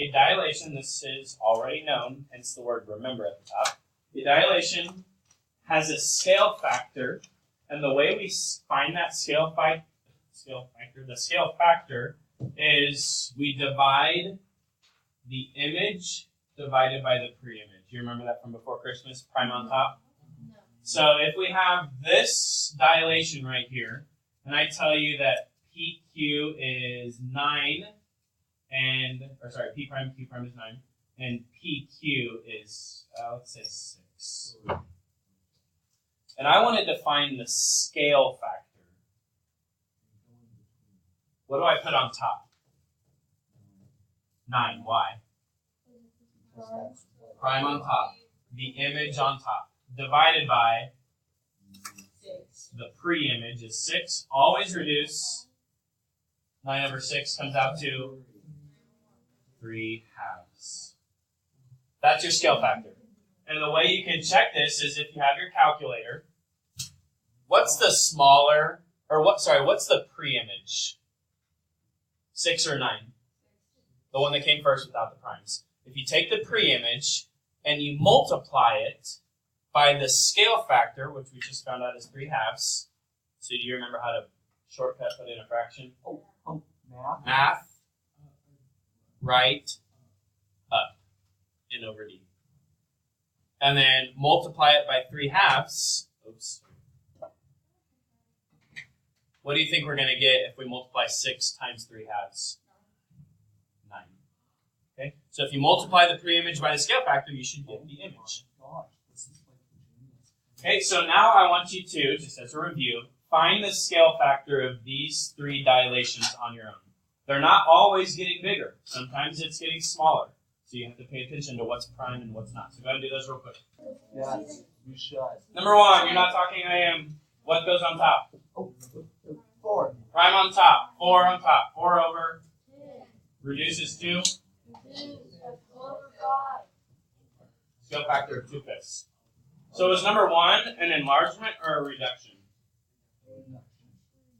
a dilation, this is already known, hence the word remember at the top. A dilation has a scale factor, and the way we find that scale factor is we divide the image divided by the pre-image. You remember that from before Christmas, prime on top? No. So if we have this dilation right here, and I tell you that PQ is 9, P prime is 9, and PQ is, let's say 6. And I want to define the scale factor. What do I put on top? 9. Why? Prime on top. The image on top. Divided by 6. the pre-image is 6. Always reduce. 9 over 6 comes out to 3 halves. That's your scale factor. And the way you can check this is if you have your calculator. What's the what's the pre-image? 6 or 9? The one that came first without the primes. If you take the pre-image and you multiply it by the scale factor, which we just found out is 3 halves. So do you remember how to shortcut put in a fraction? Math. Right. Up. N over D. And then multiply it by 3 halves. Oops. What do you think we're going to get if we multiply 6 times 3 halves? 9. Okay? So if you multiply the pre-image by the scale factor, you should get the image. Okay, so now I want you to, just as a review, find the scale factor of these 3 dilations on your own. They're not always getting bigger. Sometimes it's getting smaller. So you have to pay attention to what's prime and what's not. So go ahead and do those real quick. Yes, you should. Number 1, you're not talking, I am. What goes on top? 4. Prime on top. 4 on top. 4 over. Reduces to. Scale factor of 2/5. So is number 1 an enlargement or a reduction?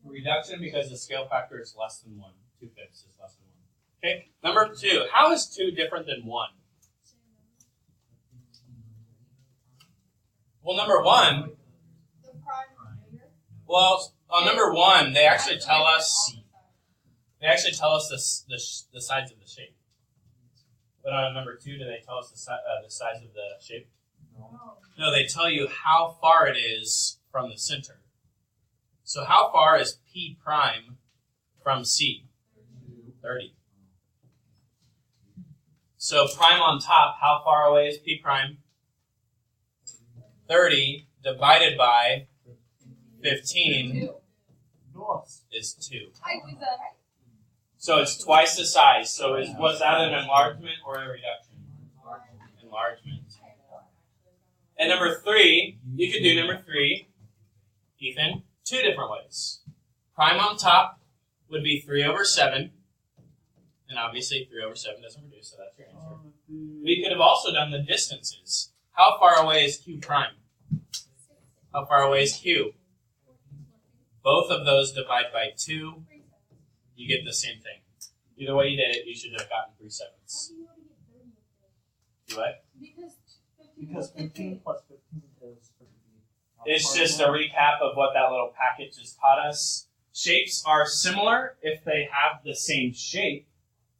Reduction because the scale factor is less than 1. 2/5 is less than 1. Okay. Number 2. How is 2 different than 1? Well, number 1. Well, on number 1, they actually tell us. They actually tell us the size of the shape. But on number 2, do they tell us the size of the shape? No, they tell you how far it is from the center. So how far is P prime from C? 30. So prime on top, how far away is P prime? 30 divided by 15 is 2. So it's twice the size. So was that an enlargement or a reduction? Enlargement. And number 3, you could do number 3, Ethan, 2 different ways. Prime on top would be 3 over 7. And obviously 3 over 7 doesn't reduce, so that's your answer. We could have also done the distances. How far away is Q prime? How far away is Q? Both of those divide by 2. You get the same thing. Either way you did it, you should have gotten 3/7. Do what? Because 15 plus 15 is 50. It's just a recap of what that little packet just taught us. Shapes are similar if they have the same shape,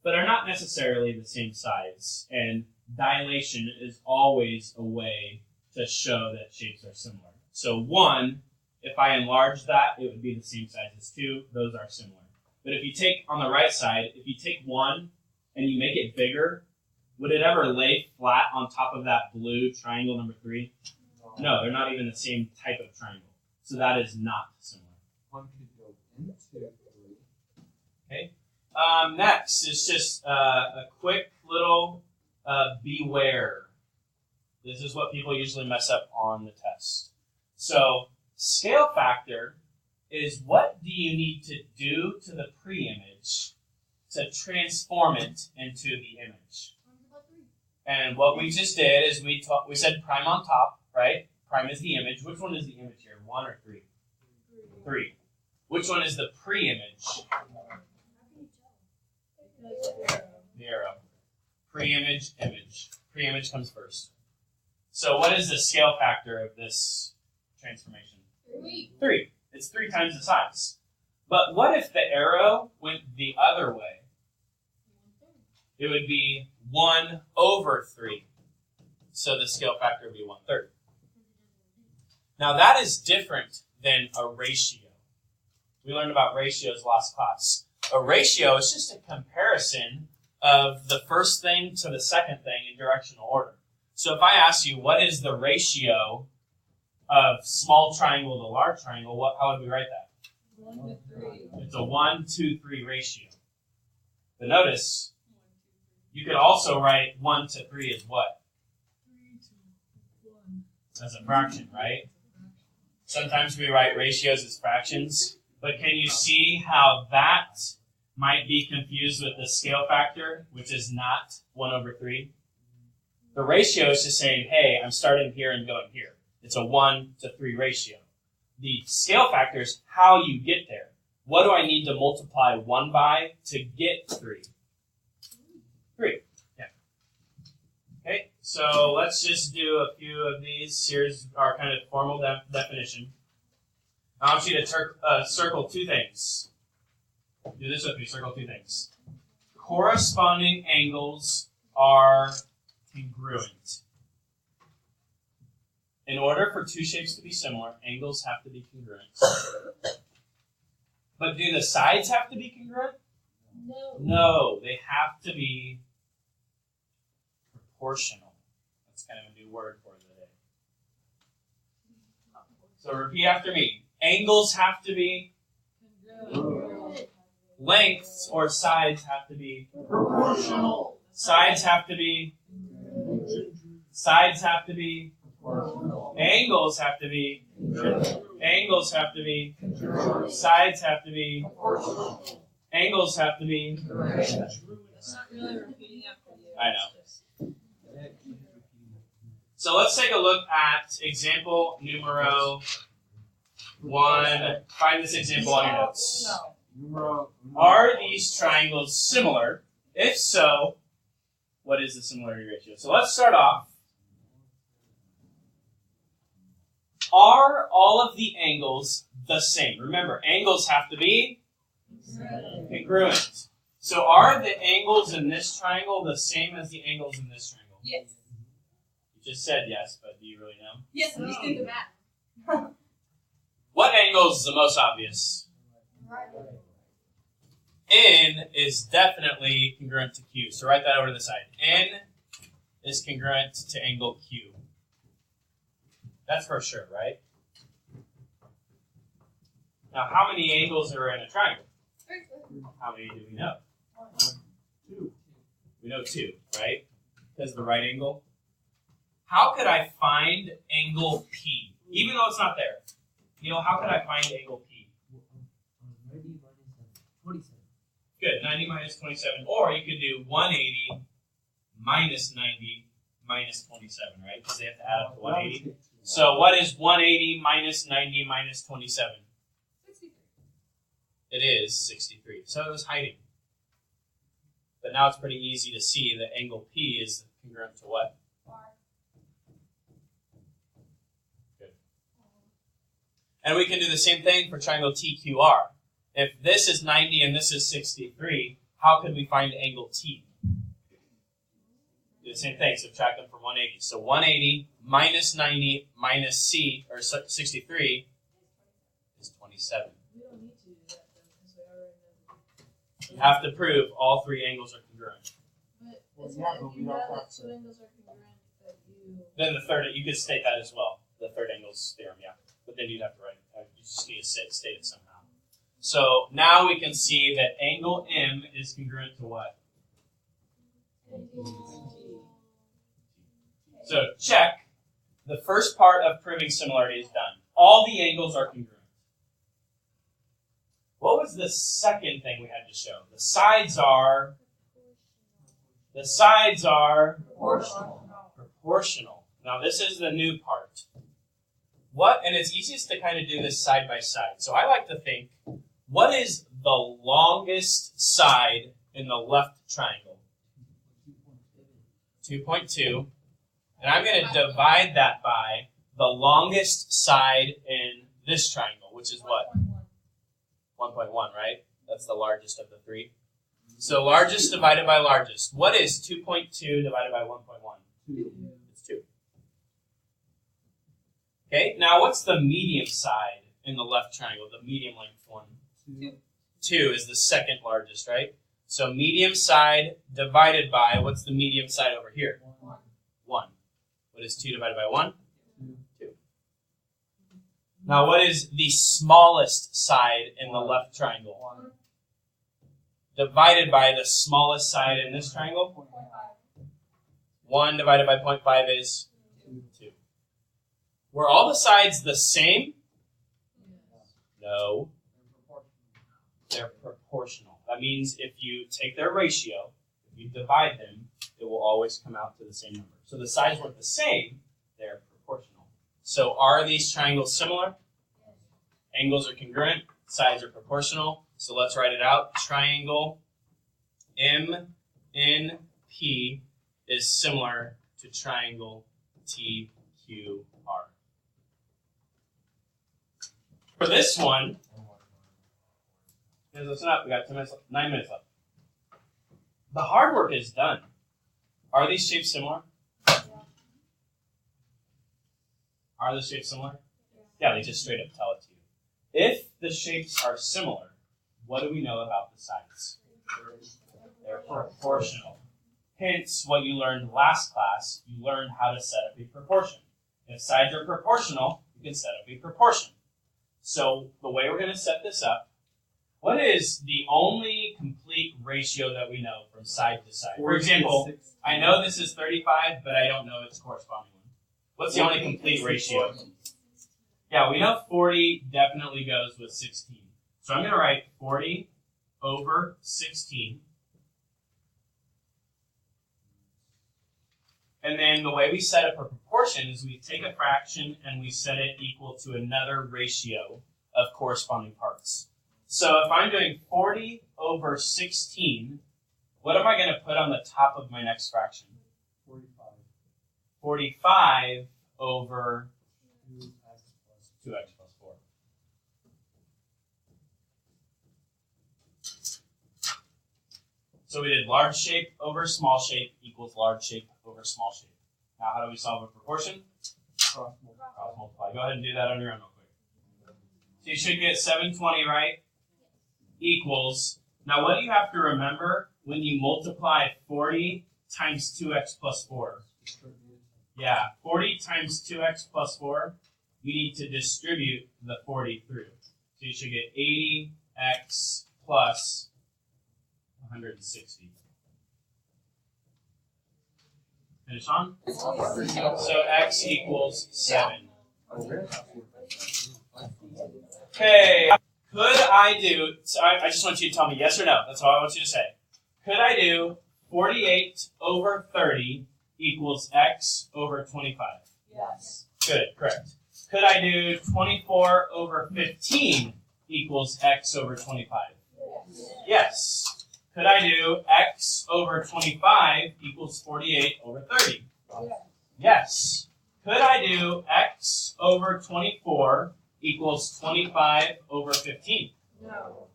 but are not necessarily the same size. And dilation is always a way to show that shapes are similar. So 1, if I enlarge that, it would be the same size as 2. Those are similar. But if you take, on the right side, if you take 1 and you make it bigger, would it ever lay flat on top of that blue triangle number 3? No, they're not even the same type of triangle. So that is not similar. 1 could go into 3. Okay. Next is just a quick little beware. This is what people usually mess up on the test. So scale factor is what do you need to do to the pre-image to transform it into the image. And what we just did is we said prime on top, right? Prime is the image. Which one is the image here? 1 or 3? 3. Which one is the pre-image? The arrow. Pre-image, image. Pre-image comes first. So what is the scale factor of this transformation? 3. It's 3 times the size. But what if the arrow went the other way? It would be 1 over 3. So the scale factor would be 1/3. Now that is different than a ratio. We learned about ratios last class. A ratio is just a comparison of the first thing to the second thing in directional order. So if I ask you, what is the ratio of small triangle to large triangle, how would we write that? 1 to 3. It's a 1, 2, 3 ratio. But notice, you could also write 1 to 3 as what? 3 to 1. As a fraction, right? Sometimes we write ratios as fractions. But can you see how that might be confused with the scale factor, which is not 1 over 3? The ratio is just saying, hey, I'm starting here and going here. It's a 1 to 3 ratio. The scale factor is how you get there. What do I need to multiply 1 by to get 3? 3. Yeah. Okay, so let's just do a few of these. Here's our kind of formal definition. I want you to circle 2 things. Do this with me. Circle 2 things. Corresponding angles are congruent. In order for 2 shapes to be similar, angles have to be congruent. But do the sides have to be congruent? No. No, they have to be proportional. That's kind of a new word for today. So repeat after me. Angles have to be, lengths or sides have to be Proportional. Sides have to be, sides have to be, angles have to be, angles have to be, sides have to be, angles have to be. That's not really repeating after you. I know. So let's take a look at example numero 1. Find this example on your notes. Are these triangles similar? If so, what is the similarity ratio? So let's start off. Are all of the angles the same? Remember, angles have to be congruent. So are the angles in this triangle the same as the angles in this triangle? Yes. You just said yes, but do you really know? Yes, I'm just doing the math. What angle is the most obvious? N is definitely congruent to Q. So write that over to the side. N is congruent to angle Q. That's for sure, right? Now, how many angles are in a triangle? How many do we know? 2. We know 2, right? Because the right angle. How could I find angle P? Even though it's not there. You know, how could I find angle P? 90 minus 27. Good, 90 minus 27. Or you could do 180 minus 90 minus 27, right? Because they have to add up to 180. So what is 180 minus 90 minus 27? 63. It is 63. So it was hiding. But now it's pretty easy to see that angle P is congruent to what? Good. And we can do the same thing for triangle TQR. If this is 90 and this is 63, how could we find angle T? Do the same thing, subtract them from 180. So 180 minus 90 minus C, or 63, is 27. We don't need to do that though, because we already know. You have to prove all 3 angles are congruent. But Well, isn't yeah, it but if we you don't know have that to. 2 angles are congruent, that you... Then the third, you could state that as well. The third angles theorem, yeah. But then you'd have to write, you just need to state it somehow. So now we can see that angle M is congruent to what? So check. The first part of proving similarity is done. All the angles are congruent. What was the second thing we had to show? The sides are proportional. Now this is the new part. What, and it's easiest to kind of do this side by side. So I like to think, what is the longest side in the left triangle? 2.2. And I'm going to divide that by the longest side in this triangle, which is what? 1.1, right? That's the largest of the three. So largest divided by largest. What is 2.2 divided by 1.1? 2. It's 2. Okay, now what's the medium side in the left triangle, the medium length one? 2. 2 is the second largest, right? So medium side divided by, what's the medium side over here? 1. 1. What is 2 divided by 1? 2. 2. Now what is the smallest side in the left triangle? 1. Divided by the smallest side in this triangle? 1 divided by 0.5 is 2. Were all the sides the same? No. They're proportional. That means if you take their ratio, if you divide them, it will always come out to the same number. So the sides weren't the same, they're proportional. So are these triangles similar? Angles are congruent, sides are proportional. So let's write it out. Triangle MNP is similar to triangle TQR. For this one, guys, listen up. We got 9 minutes left. The hard work is done. Are these shapes similar? Are the shapes similar? Yeah, they just straight up tell it to you. If the shapes are similar, what do we know about the sides? They're proportional. Hence, what you learned last class, you learned how to set up a proportion. If sides are proportional, you can set up a proportion. So the way we're going to set this up, what is the only complete ratio that we know from side to side? For example, I know this is 35, but I don't know its corresponding one. What's the only complete ratio? Yeah, we know 40 definitely goes with 16. So I'm going to write 40 over 16. And then the way we set up a proportion is we take a fraction and we set it equal to another ratio of corresponding parts. So if I'm doing 40 over 16, what am I going to put on the top of my next fraction? 45. 45 over 2x plus 4. So we did large shape over small shape equals large shape over small shape. Now how do we solve a proportion? Cross multiply. Cross multiply. Go ahead and do that on your own real quick. So you should get 720, right? Equals. Now what do you have to remember when you multiply 40 times 2x plus 4? Yeah, 40 times 2x plus 4, you need to distribute the 40 through. So you should get 80x plus 160. Finish on? So x equals 7. Okay, could I do, so I just want you to tell me yes or no. That's all I want you to say. Could I do 48 over 30 equals x over 25? Yes. Good, correct. Could I do 24 over 15 equals x over 25? Yes. Could I do x over 25 equals 48 over 30? Yes. Could I do x over 24 equals 25 over 15? No.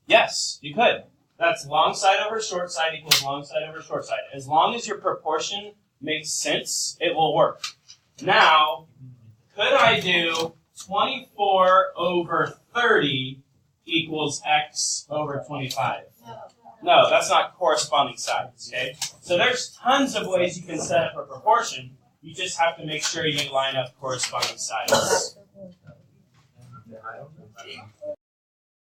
Yes, you could. That's long side over short side equals long side over short side. As long as your proportion makes sense, it will work. Now, could I do 24 over 30 equals x over 25? No, that's not corresponding sides, okay? So there's tons of ways you can set up a proportion. You just have to make sure you line up corresponding sides.